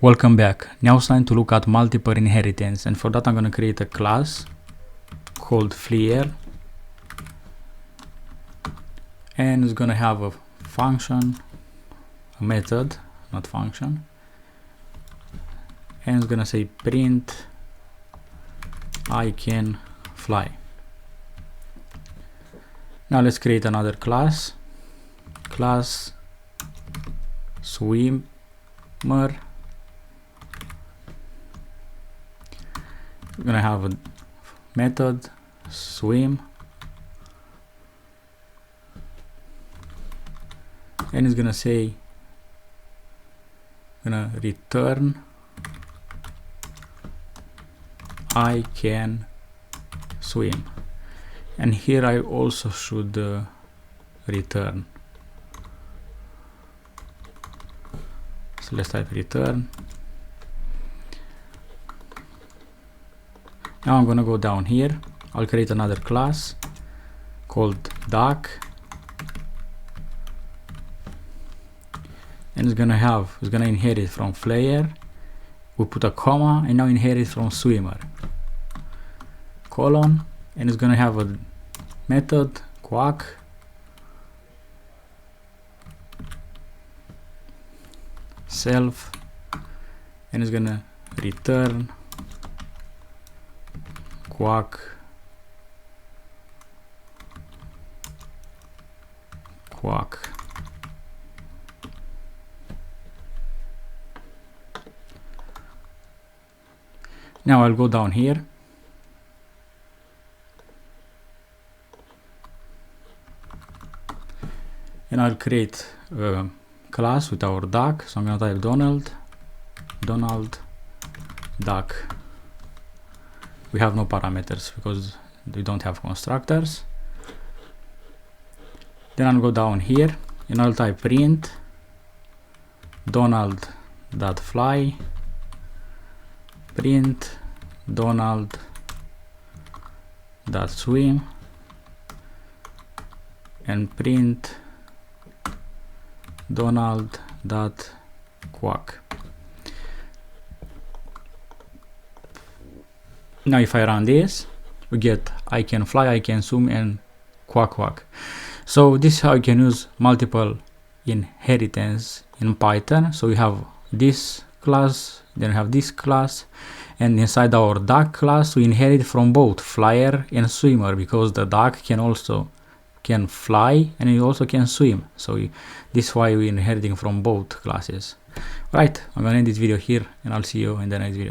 Welcome back. Now it's time to look at multiple inheritance, and for that I'm going to create a class called flyer, and it's going to have a function, a method, not function, and it's going to say print I can fly. Now let's create another class swimmer. We're gonna have a method swim, and it's gonna say, gonna return I can swim, and here I also should return. So let's type return. Now I'm gonna go down here. I'll create another class called duck, and it's gonna inherit from flyer. We put a comma and now inherit from swimmer, colon, and it's gonna have a method quack, self, and it's gonna return quack quack. Now I'll go down here and I'll create a class with our duck. So I'm gonna type Donald duck. We have no parameters because we don't have constructors. Then I'll go down here and I'll type print Donald.fly, print Donald.swim, and print Donald.quack. Now if I run this, we get I can fly, I can swim, and quack quack. So this is how you can use multiple inheritance in Python. So we have this class, then we have this class, and inside our duck class we inherit from both flyer and swimmer, because the duck can fly and it also can swim. So this is why we're inheriting from both classes. Right, I'm gonna end this video here and I'll see you in the next video.